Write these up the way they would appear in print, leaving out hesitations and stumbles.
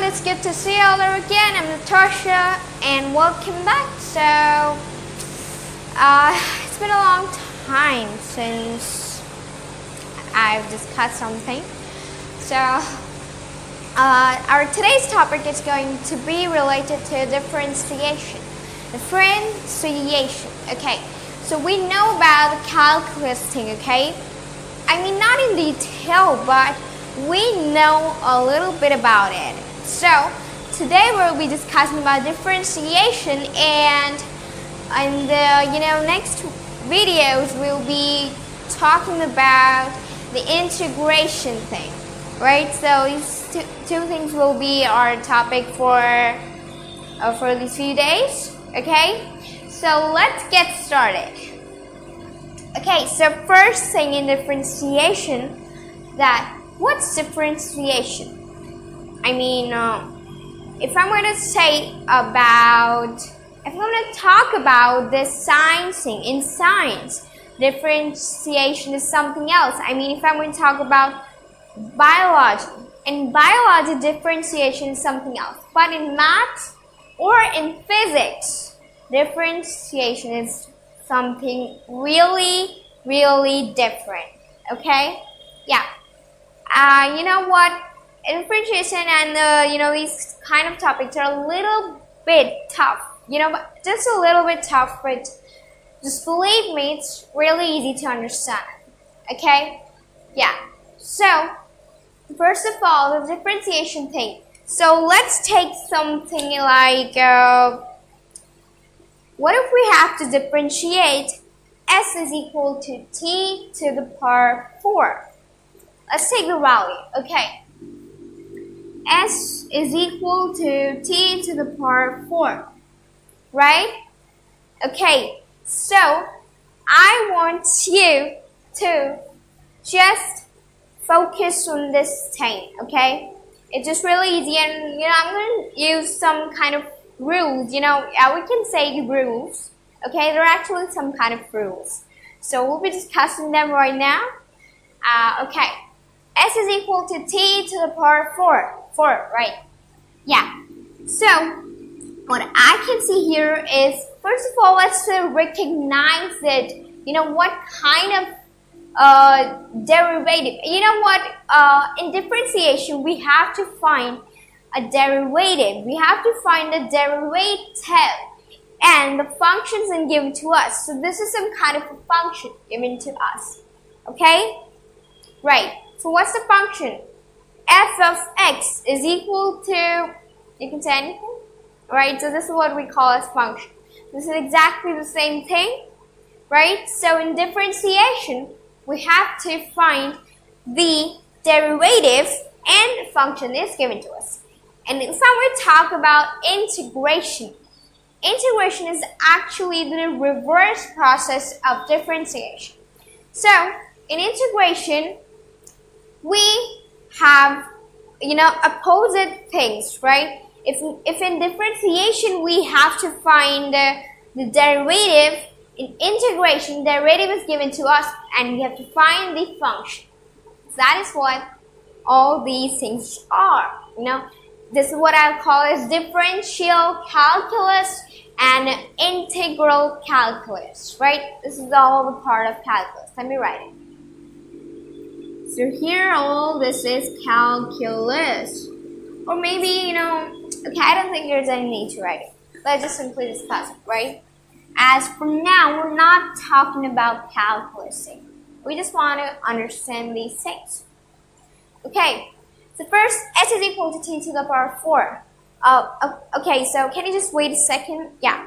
it's good to see you all again. I'm Natasha and welcome back. So, it's been a long time since I've discussed something. So, our today's topic is going to be related to differentiation. Differentiation, okay. So we know about the calculus thing, okay? I mean, not in detail, but we know a little bit about it. So today we'll be discussing about differentiation, and in the next videos we'll be talking about the integration thing, right? So these two things will be our topic for these few days, okay? So let's get started. Okay, so first thing in differentiation, what's differentiation? I mean, if I'm going to talk about this science thing, in science, differentiation is something else. I mean, if I'm going to talk about biology, in biology, differentiation is something else. But in math or in physics, differentiation is something really, really different. Okay? Yeah. You know what? Differentiation and these kind of topics are a little bit tough. But just a little bit tough, but just believe me, it's really easy to understand. Okay? Yeah. So, first of all, the differentiation thing. So let's take something like, what if we have to differentiate s is equal to t to the power 4? Let's take the value, okay. S is equal to t to the power 4, right? Okay, so I want you to just focus on this thing, okay? It's just really easy, and I'm going to use some kind of rules, we can say rules, okay? There are actually some kind of rules. So we'll be discussing them right now. Okay, s is equal to t to the power 4, right? Yeah. So what I can see here is, first of all, let's recognize that, what kind of derivative. In differentiation, we have to find a derivative. We have to find the derivative and the functions and given to us. So this is some kind of a function given to us. Okay? Right. So what's the function? F of x is equal to, you can say anything? Right? So this is what we call as function. This is exactly the same thing. Right? So in differentiation, we have to find the derivative and the function is given to us. And if I were to talk about integration, integration is actually the reverse process of differentiation. So in integration, we have, opposite things, right? If in differentiation we have to find the derivative, in integration, derivative is given to us and we have to find the function. That is what all these things are. This is what I'll call as differential calculus and integral calculus, right? This is all the part of calculus. Let me write it. So here, all this is calculus. Or maybe, okay, I don't think there's any need to write it. Let's just simply discuss it, right? As for now, we're not talking about calculusing. We just want to understand these things. Okay, so first, s is equal to t to the power 4. Okay, so can you just wait a second? Yeah,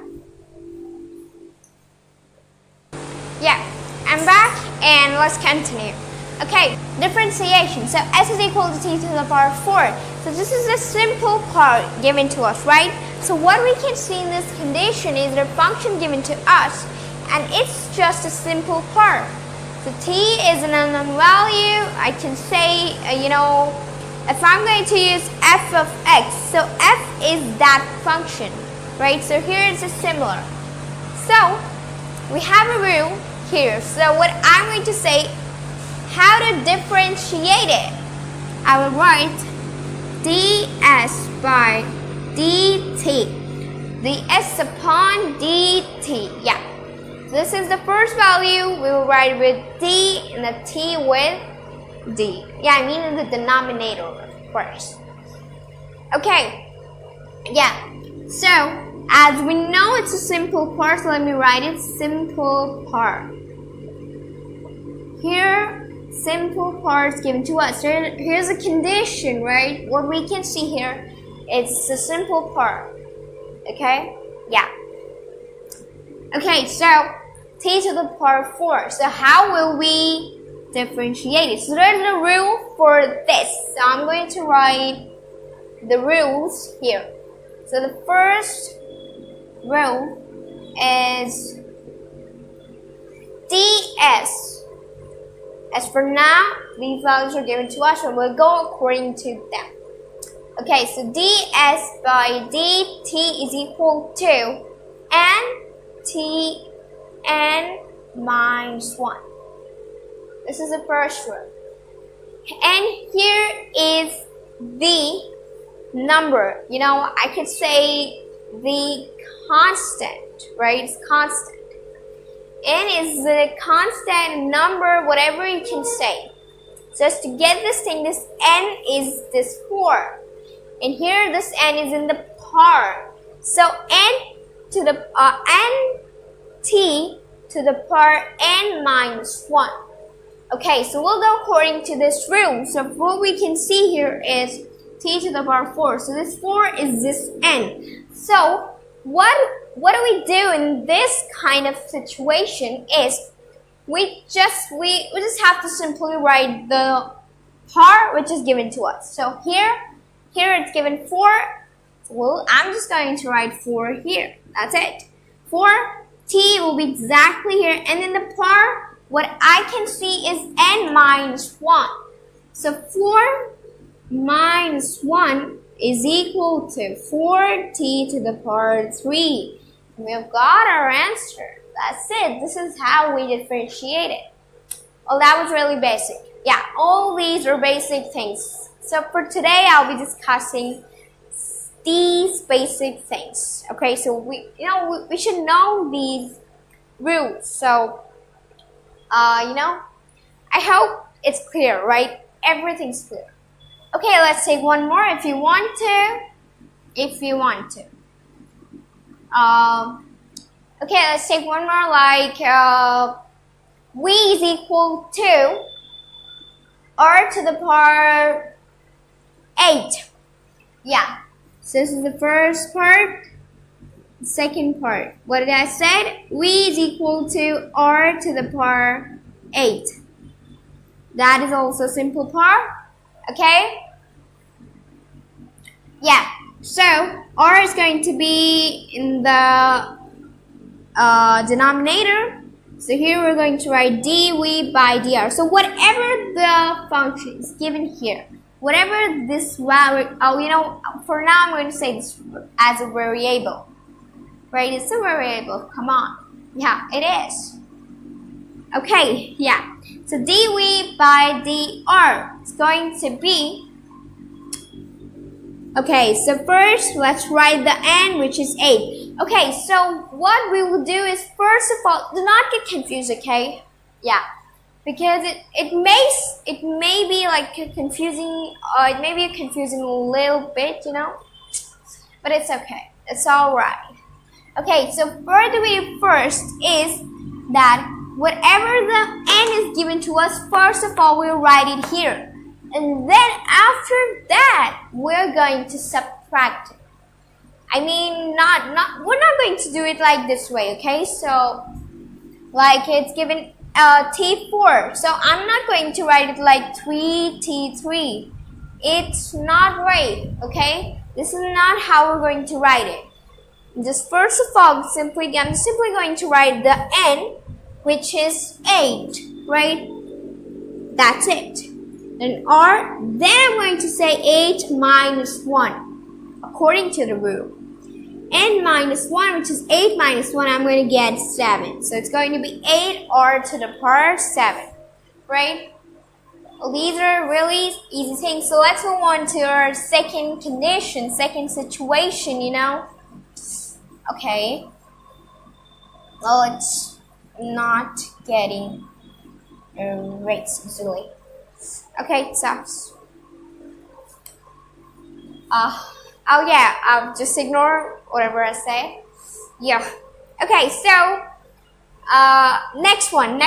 I'm back and let's continue. Okay, differentiation. So s is equal to t to the power 4. So this is a simple part given to us, right? So what we can see in this condition is the function given to us, and it's just a simple part. So t is an unknown value. I can say, if I'm going to use f of x, so f is that function, right? So here it's a similar. So we have a rule here. So what I'm going to say, how to differentiate it. I will write ds by dt. ds upon dt. Yeah. This is the first value. We will write with d and the t with d. Yeah, I mean in the denominator, of course. Okay. Yeah. So, as we know it's a simple part, so let me write it. Simple part. Here, simple parts given to us. Here's a condition, right? What we can see here, it's a simple part. Okay? Yeah. Okay, so t to the power 4. So how will we differentiate it? So there's a rule for this. So I'm going to write the rules here. So the first rule is ds. As for now, these values are given to us, and we'll go according to them. Okay, so ds by dt is equal to n minus 1. This is the first rule. And here is the number. You know, I could say the constant, right? It's constant. N is the constant number, whatever you can say. So just to get this thing, this n is this 4. And here this n is in the power. So n to the nt to the power n minus 1. Okay, so we'll go according to this rule. So what we can see here is t to the power 4. So this 4 is this n. So what do we do in this kind of situation is we just have to simply write the power which is given to us. So here it's given 4. Well, I'm just going to write 4 here. That's it. 4 t will be exactly here, and in the power, what I can see is n minus 1. So 4 minus 1 is equal to 4t to the power 3. We have got our answer. That's it. This is how we differentiate it. Well, that was really basic. Yeah, all these are basic things. So for today, I'll be discussing these basic things. Okay, so we should know these rules. So, I hope it's clear, right? Everything's clear. Okay, let's take one more if you want to. Okay, let's take one more, like v is equal to r to the power 8. Yeah, so this is the first part. The second part, what did I say? V is equal to r to the power 8. That is also simple part. Okay? Yeah, so r is going to be in the denominator. So here we're going to write dv by dr. So whatever the function is given here, whatever this value, for now I'm going to say this as a variable. Right? It's a variable. Come on. Yeah, it is. Okay, yeah. So dv by dr is going to be, okay, so first let's write the n, which is 8. Okay, so what we will do is, first of all, do not get confused, okay? Yeah, because it may be like confusing, it may be confusing a little bit, but it's okay. It's alright. Okay, so what do we first is that whatever the n is given to us, first of all, we'll write it here. And then after that, we're going to subtract it. I mean, we're not going to do it like this way, okay? So, like it's given T4. So I'm not going to write it like 3T3. It's not right, okay? This is not how we're going to write it. Just first of all, I'm simply going to write the n, which is 8, right? That's it. And r, then I'm going to say 8 minus 1, according to the rule. N minus 1, which is 8 minus 1, I'm going to get 7. So it's going to be 8 r to the power 7, right? Well, these are really easy things. So let's move on to our second condition, second situation, you know. Okay. Well, it's not getting erased easily. Okay, it sucks. Oh yeah, I'll just ignore whatever I say. Yeah. Okay, so next one.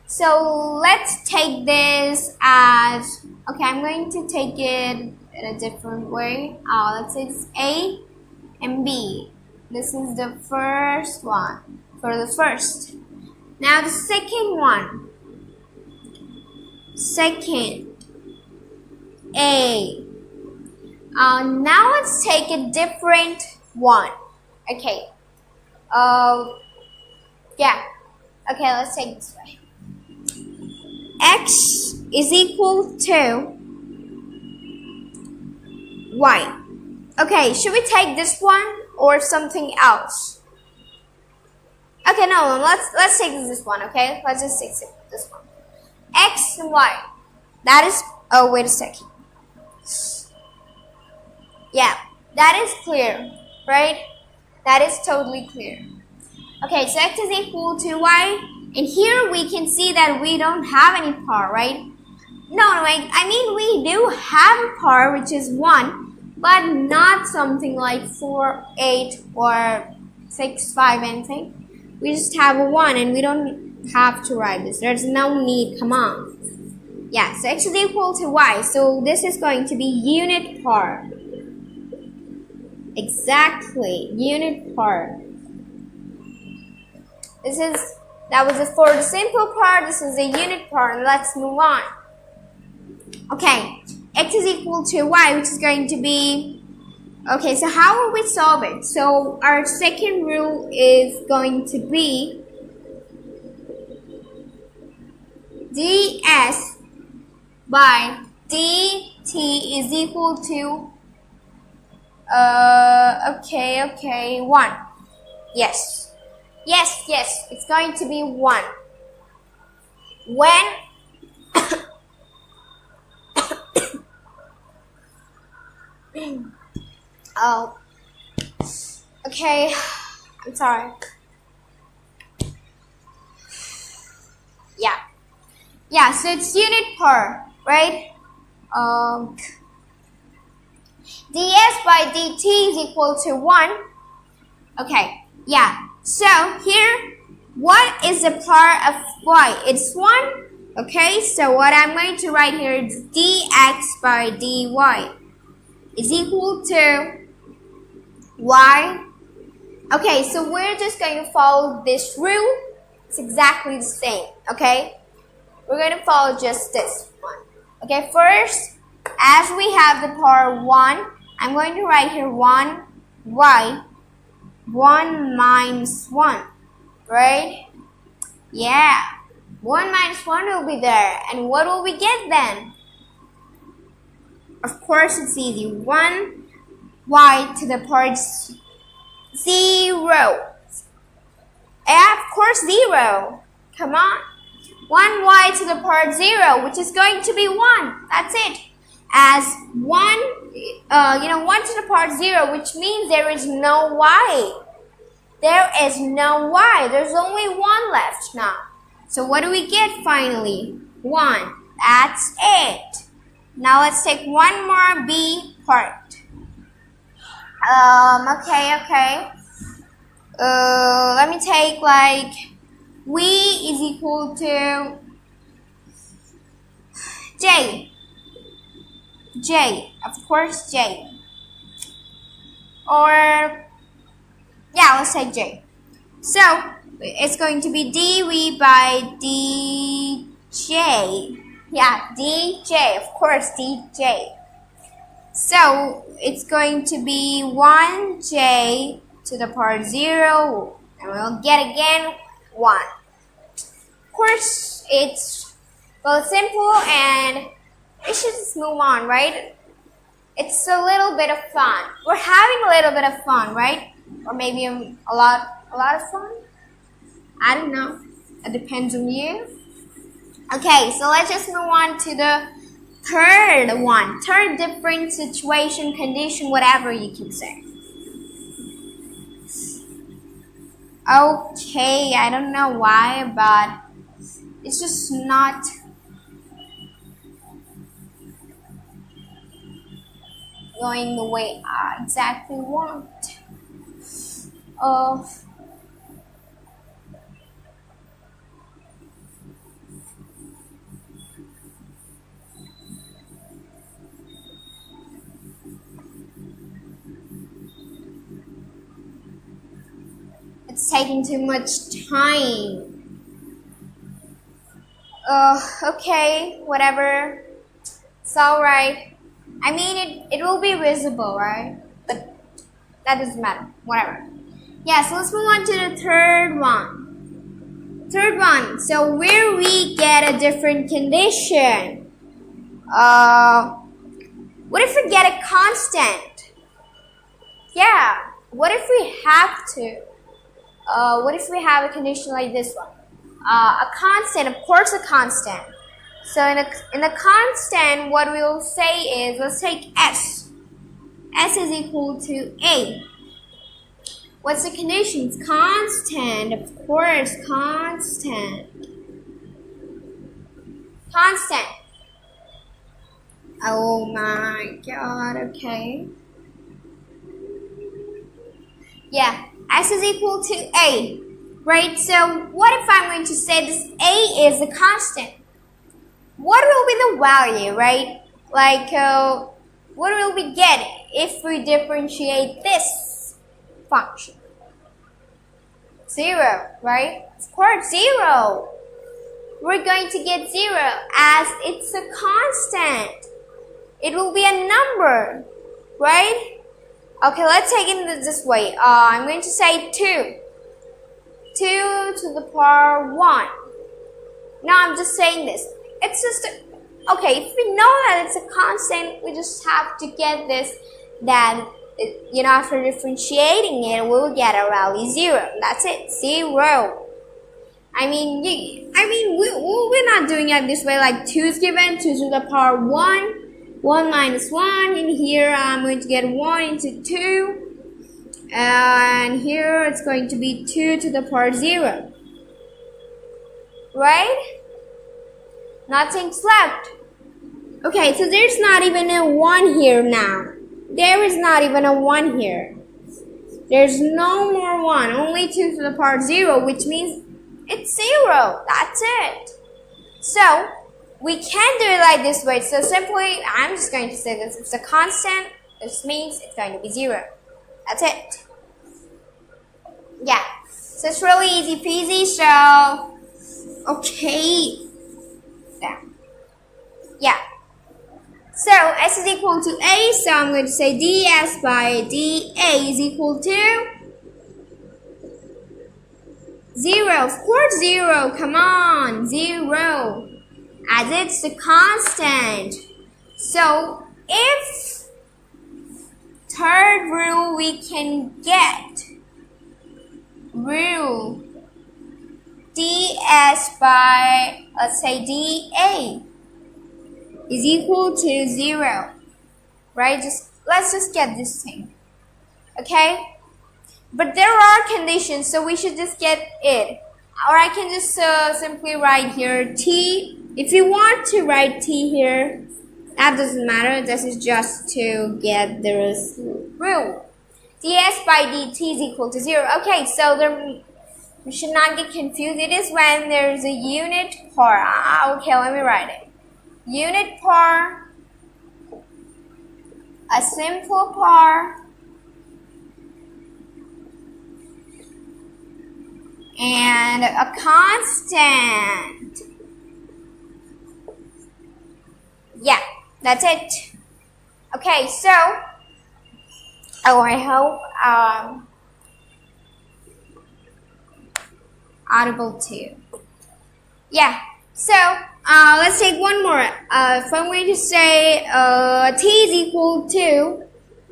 So let's take this as, okay, I'm going to take it in a different way. Let's say it's A and B. This is the first one for the first. Now the second one. Second A. Now let's take a different one. Okay. Yeah. Okay, let's take this way. X is equal to Y. Okay, should we take this one or something else? Okay, no, let's take this one, okay? Let's just take this one. X and Y. That is, oh, wait a second. Yeah, that is clear, right? That is totally clear. Okay, so X is equal to Y. And here we can see that we don't have any power, right? No, I mean we do have a power, which is 1, but not something like 4, 8, or 6, 5, anything. We just have a 1 and we don't have to write this. There's no need, come on. Yeah, so X is equal to Y. So this is going to be unit power. Exactly, unit power. That was it for the simple part. This is the unit part. Let's move on. Okay, X is equal to Y, which is going to be, okay, so how will we solve it? So our second rule is going to be ds by dt is equal to, okay, 1. Yes, it's going to be 1. When oh, okay, I'm sorry. Yeah, so it's unit per, right? ds by dt is equal to 1. Okay, yeah. So here, what is the power of y? It's 1. Okay, so what I'm going to write here is dx by dy is equal to y. Okay, so we're just going to follow this rule. It's exactly the same, okay? We're going to follow just this one. Okay, first, as we have the power 1, I'm going to write here 1y. 1 minus 1, right? Yeah, 1 minus 1 will be there. And what will we get then? Of course, it's easy. 1y to the power 0. Yeah, of course, 0. Come on. 1y to the power 0, which is going to be 1. That's it. As 1, 1 to the power 0, which means there is no y. There is no y. There's only 1 left now. So what do we get finally? 1. That's it. Now let's take one more b part. Okay. Let me take like v is equal to j. Of course, j. Or, yeah, let's say j. So, it's going to be dv by dj. Yeah, dj, of course, dj. So, it's going to be 1j to the power 0, and we'll get again 1. Of course, it's both simple and we should just move on, right? It's a little bit of fun. We're having a little bit of fun, right? Or maybe a lot of fun? I don't know. It depends on you. Okay, so let's just move on to the third one. Third different situation, condition, whatever you can say. Okay, I don't know why, but it's just not going the way I exactly want. It's taking too much time. Okay, whatever. It's alright. I mean, it will be visible, right? But that doesn't matter. Whatever. Yeah, so let's move on to the third one. Third one. So where we get a different condition. What if we get a constant? Yeah. What if we have to? What if we have a condition like this one? A constant, of course a constant. So in a constant, what we will say is, let's take S. S is equal to A. What's the condition? It's constant, of course, constant. Constant. Oh my god, okay. Yeah, S is equal to A, right? So what if I'm going to say this A is a constant? What will be the value, right? Like, what will we get if we differentiate this function? 0, right? Of course, 0. We're going to get 0 as it's a constant. It will be a number, right? Okay, let's take it this way. I'm going to say 2. 2 to the power 1. Now I'm just saying this. It's just, okay, if we know that it's a constant, we just have to get this, that, after differentiating it, we'll get a value 0. That's it, 0. I mean, we're not doing it this way, like 2 is given, 2 to the power 1. 1 minus 1, in here I'm going to get 1 into 2, and here it's going to be 2 to the power 0, right? Nothing's left. Okay, so there's not even a 1 here now. There is not even a 1 here. There's no more 1, only 2 to the power 0, which means it's 0, that's it. So, we can do it like this way. So simply, I'm just going to say this. It's a constant. This means it's going to be 0. That's it. Yeah. So it's really easy peasy. So, okay. Yeah. So S is equal to A. So I'm going to say ds by dA is equal to 0. Of course 0. Come on. 0. As it's the constant. So if third rule we can get rule ds by, let's say, dA is equal to 0, right? Let's just get this thing, okay? But there are conditions, so we should just get it. Or I can just simply write here t. If you want to write t here, that doesn't matter. This is just to get the rule. ds by dt is equal to 0. Okay, so we should not get confused. It is when there's a unit par. Okay, let me write it. Unit par, a simple par, and a constant. Yeah, that's it. Okay, so, I hope audible too. Yeah, so let's take one more. If I'm going to say t is equal to,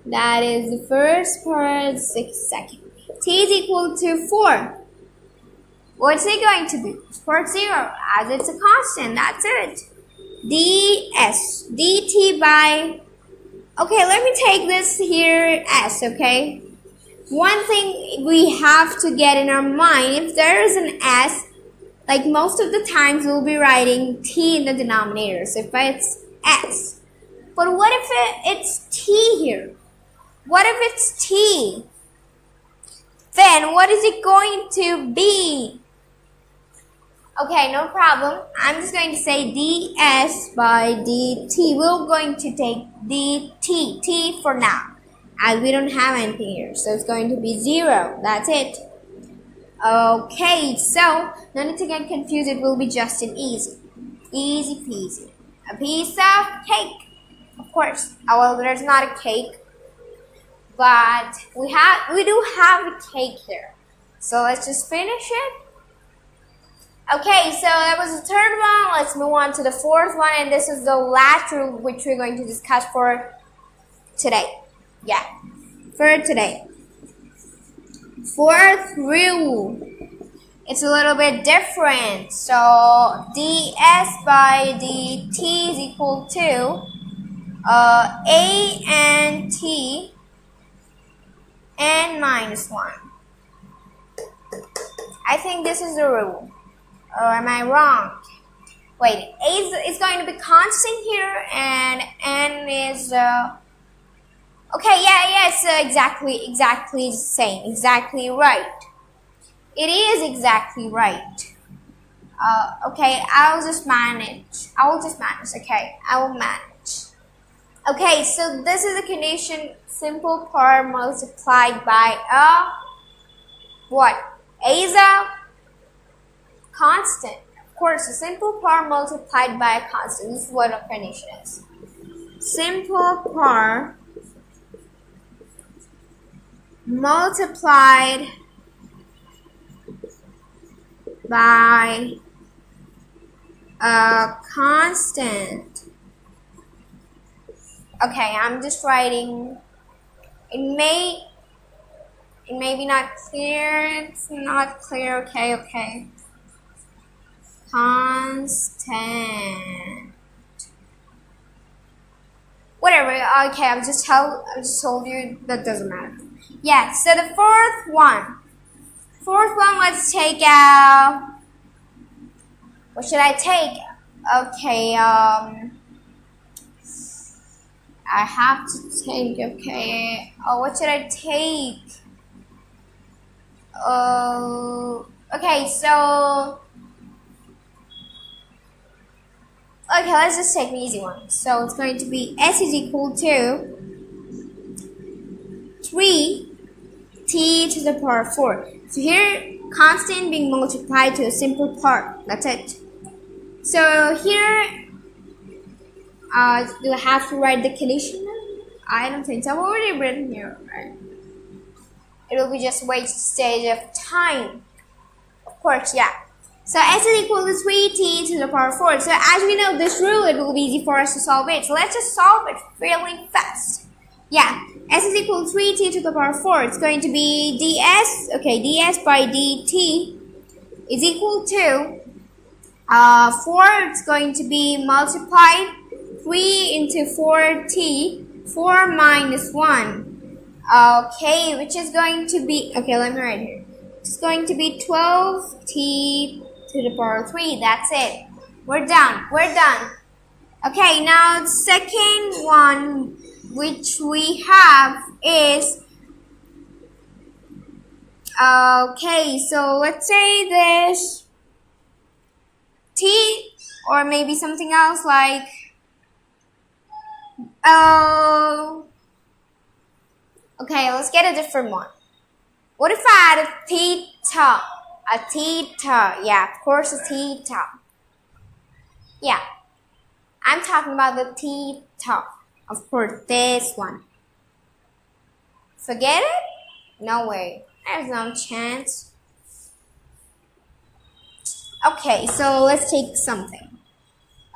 that is the first part, 6 seconds. T is equal to 4. What's it going to be? Of course 0, as it's a constant, that's it. ds dt by, okay, let me take this here s, okay? One thing we have to get in our mind, if there is an s, like most of the times we'll be writing t in the denominator, so if it's s. But what if it's t here? What if it's t? Then what is it going to be? Okay, no problem. I'm just going to say ds by dt. We're going to take dt, t for now, as we don't have anything here. So it's going to be 0. That's it. Okay, so no need to get confused. It will be just an easy peasy. A piece of cake. Of course. Well, there's not a cake, but we do have a cake here. So let's just finish it. Okay, so that was the third one. Let's move on to the fourth one, and this is the last rule which we're going to discuss for today. Yeah, for today. Fourth rule. It's a little bit different. So ds by dt is equal to a and t n minus 1. I think this is the rule. Or am I wrong? Wait, a is going to be constant here, and n is okay, yeah, it's exactly the same, exactly right. It is exactly right. Okay, I'll just manage. Okay, I will manage. Okay, so this is the condition: simple part multiplied by a what? A is a constant. Of course, a simple part multiplied by a constant. This is what a condition is. Simple part multiplied by a constant. Okay, I'm just writing. It may be not clear. It's not clear. Okay. Constant. Whatever. Okay, I've just told you that doesn't matter. Yeah. So the fourth one. Let's take out. What should I take? Okay. I have to take. Okay. Oh, what should I take? Okay. So. Okay, let's just take an easy one. So it's going to be s is equal to 3t to the power 4. So here, constant being multiplied to a simple part. That's it. So here, do I have to write the condition? I don't think so. I've already written here, right? It will be just wastage of time. Of course, yeah. So s is equal to 3t to the power 4. So as we know this rule, it will be easy for us to solve it. So let's just solve it fairly fast. Yeah, s is equal to 3t to the power 4. It's going to be ds. Okay, ds by dt is equal to 4. It's going to be multiplied 3 into 4t, 4 minus 1. Okay, which is going to be, okay, let me write here. It's going to be 12t to the power 3. That's it. We're done. Okay, now the second one which we have is, okay, so let's say this t, or maybe something else like, okay, let's get a different one. What if I add a theta? A theta, yeah, of course a theta. Yeah, I'm talking about the theta. Of course, this one. Forget it? No way. There's no chance. Okay, so let's take something.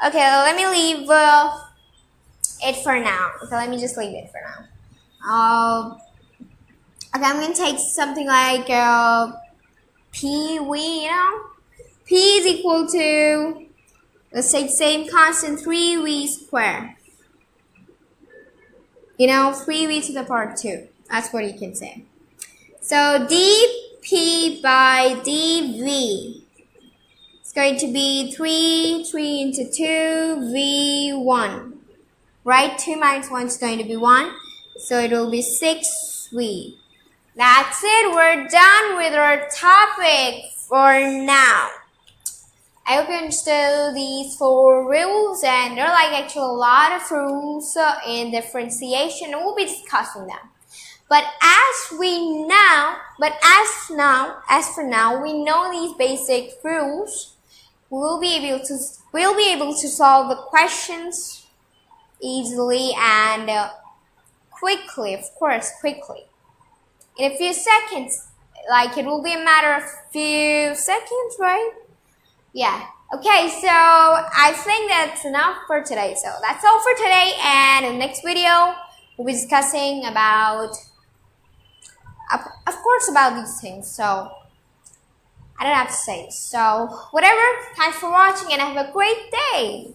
Okay, let me leave it for now. Okay, let me just leave it for now. Okay, I'm gonna take something like P, P is equal to, let's take same constant, 3v squared. 3v to the power 2. That's what you can say. So dp by dv is going to be 3 into 2, v1. Right? 2 minus 1 is going to be 1. So it will be 6v. That's it. We're done with our topic for now. I hope you understood these 4 rules, and there are actually a lot of rules in differentiation, and we'll be discussing them. But as for now, we know these basic rules. We'll be able to solve the questions easily and quickly, of course, quickly. In a few seconds, it will be a matter of few seconds, right? Yeah. Okay, so I think that's enough for today. So that's all for today, and in the next video, we'll be discussing about, of course, about these things. So I don't have to say. So whatever, thanks for watching and have a great day.